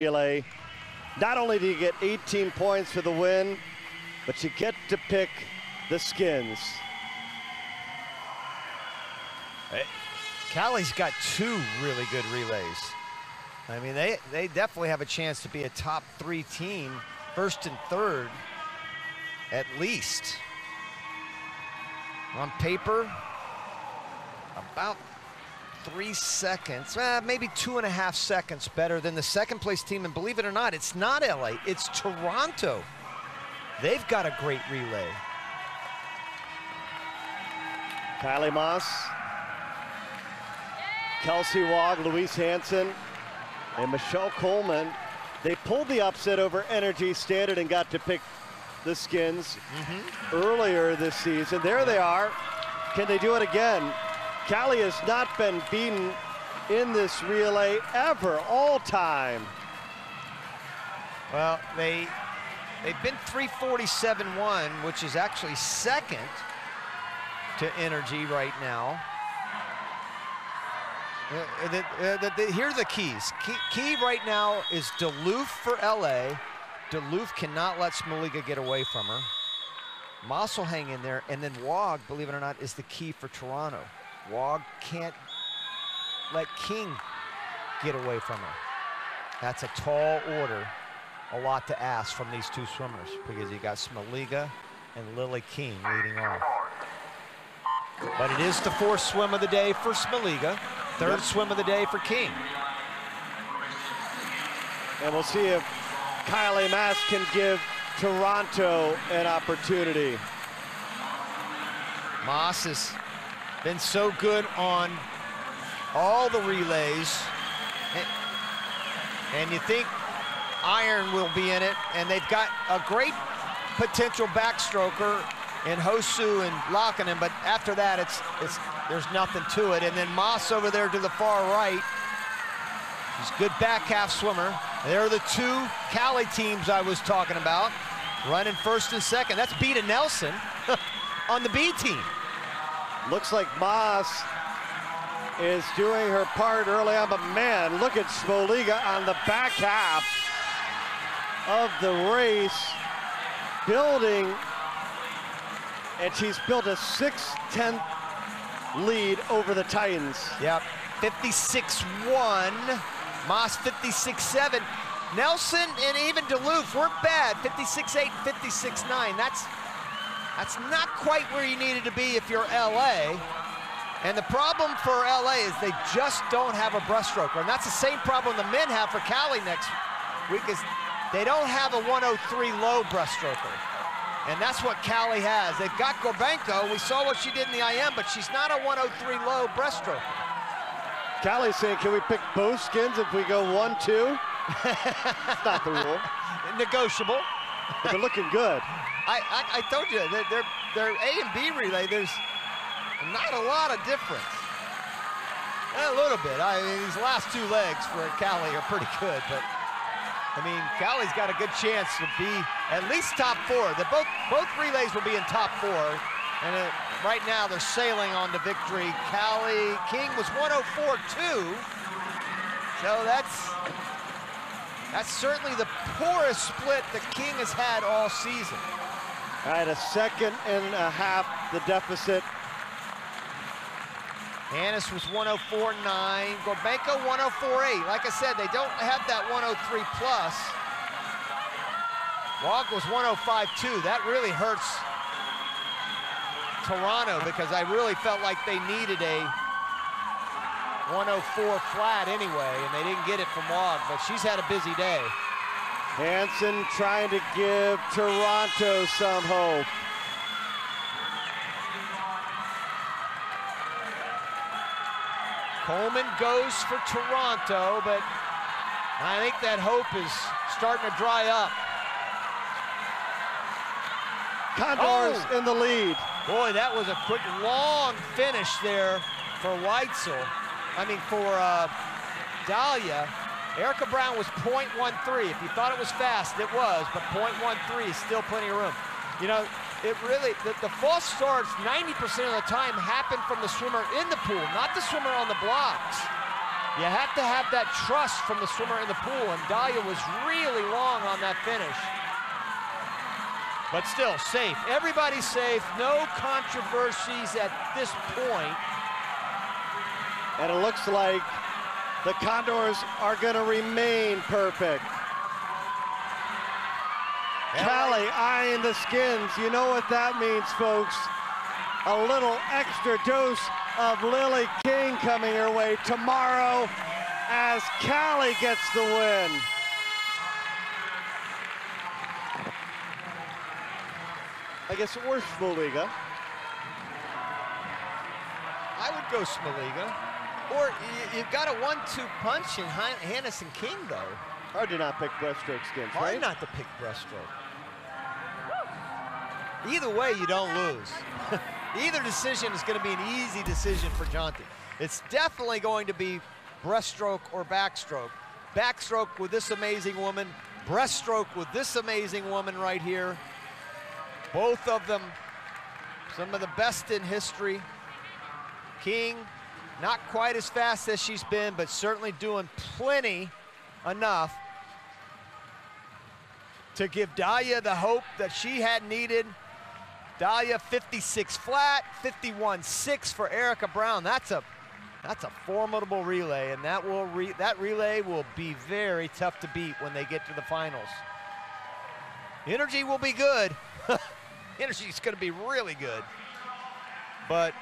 relay. Not only do you get 18 points for the win, but you get to pick the skins. Hey, Cali's got two really good relays. I mean, they definitely have a chance to be a top 3 team, first and third, at least. On paper, about 3 seconds, maybe 2.5 seconds better than the second place team. And believe it or not, it's not LA, it's Toronto. They've got a great relay. Kylie Moss, Kelsey Wog, Louise Hansen, and Michelle Coleman. They pulled the upset over Energy Standard and got to pick the skins earlier this season. There they are. Can they do it again? Cali has not been beaten in this relay ever, all time. Well, they've been 347-1, which is actually second to Energy right now. Here are the keys. Key right now is Duluth for LA. Duluth cannot let Smoliga get away from her. Moss will hang in there, and then Wog, believe it or not, is the key for Toronto. Wog can't let King get away from her. That's a tall order, a lot to ask from these two swimmers, because you got Smoliga and Lily King leading off. But it is the 4th swim of the day for Smoliga, 3rd swim of the day for King. And we'll see if Kylie Moss can give Toronto an opportunity. Moss has been so good on all the relays, and you think Iron will be in it, and they've got a great potential backstroker in Hosu and Laakkonen, but after that there's nothing to it. And then Moss over there to the far right, he's a good back half swimmer. They're the two Cali teams I was talking about, running first and second. That's Beta Nelson on the B team. Looks like Moss is doing her part early on, but man, look at Smoliga on the back half of the race, building, and she's built a 6/10 lead over the Titans. Yep, 56-1, Moss 56-7. Nelson and even Duluth weren't bad, 56-8 and 56-9. That's not quite where you needed to be if you're LA. And the problem for LA is they just don't have a breaststroker. And that's the same problem the men have for Cali next week, is they don't have a 103 low breaststroker. And that's what Cali has. They've got Gorbenko. We saw what she did in the IM, but she's not a 103 low breaststroker. Cali's saying, can we pick both skins if we go 1-2? It's not the rule. Negotiable. But they're looking good. I told you, their A and B relay, there's not a lot of difference. A little bit. I mean, these last 2 legs for Cali are pretty good, but I mean, Cali's got a good chance to be at least top 4. Both relays will be in top 4, and right now they're sailing on to victory. King was 104.2, so that's certainly the poorest split that King has had all season. All right, 1.5 seconds the deficit. Hannes was 104.9, Gorbenko 104.8. Like I said, they don't have that 103 plus. Wog was 105.2. That really hurts Toronto, because I really felt like they needed a 104 flat anyway, and they didn't get it from Wog, but she's had a busy day. Hansen trying to give Toronto some hope. Coleman goes for Toronto, but I think that hope is starting to dry up. Condors in the lead. Boy, that was a quick, long finish there for Weitzel. I mean, for Dahlia. Erica Brown was 0.13. If you thought it was fast, it was, but 0.13 is still plenty of room. You know, it really, the false starts 90% of the time happen from the swimmer in the pool, not the swimmer on the blocks. You have to have that trust from the swimmer in the pool, and Dahlia was really long on that finish. But still, safe. Everybody's safe. No controversies at this point. And it looks like the Condors are going to remain perfect. Cali eyeing the skins. You know what that means, folks. A little extra dose of Lily King coming her way tomorrow as Cali gets the win. I guess we're Smoliga. I would go Smoliga. Or you've got a 1-2 punch in Hannes and King, though. Hard to not pick breaststroke skins, Hard right? not to pick breaststroke. Either way, you don't lose. Either decision is going to be an easy decision for Jonty. It's definitely going to be breaststroke or backstroke. Backstroke with this amazing woman, breaststroke with this amazing woman right here. Both of them, some of the best in history. King, not quite as fast as she's been, but certainly doing plenty enough to give Dahlia the hope that she had needed. Dahlia 56 flat, 51.6 for Erica Brown. That's a formidable relay, and that relay will be very tough to beat when they get to the finals. Energy will be good. Energy is going to be really good. But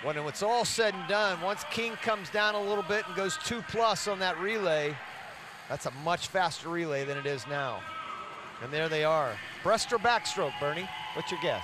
when it's all said and done, once King comes down a little bit and goes 2+ on that relay, that's a much faster relay than it is now. And there they are. Breast or backstroke, Bernie? What's your guess?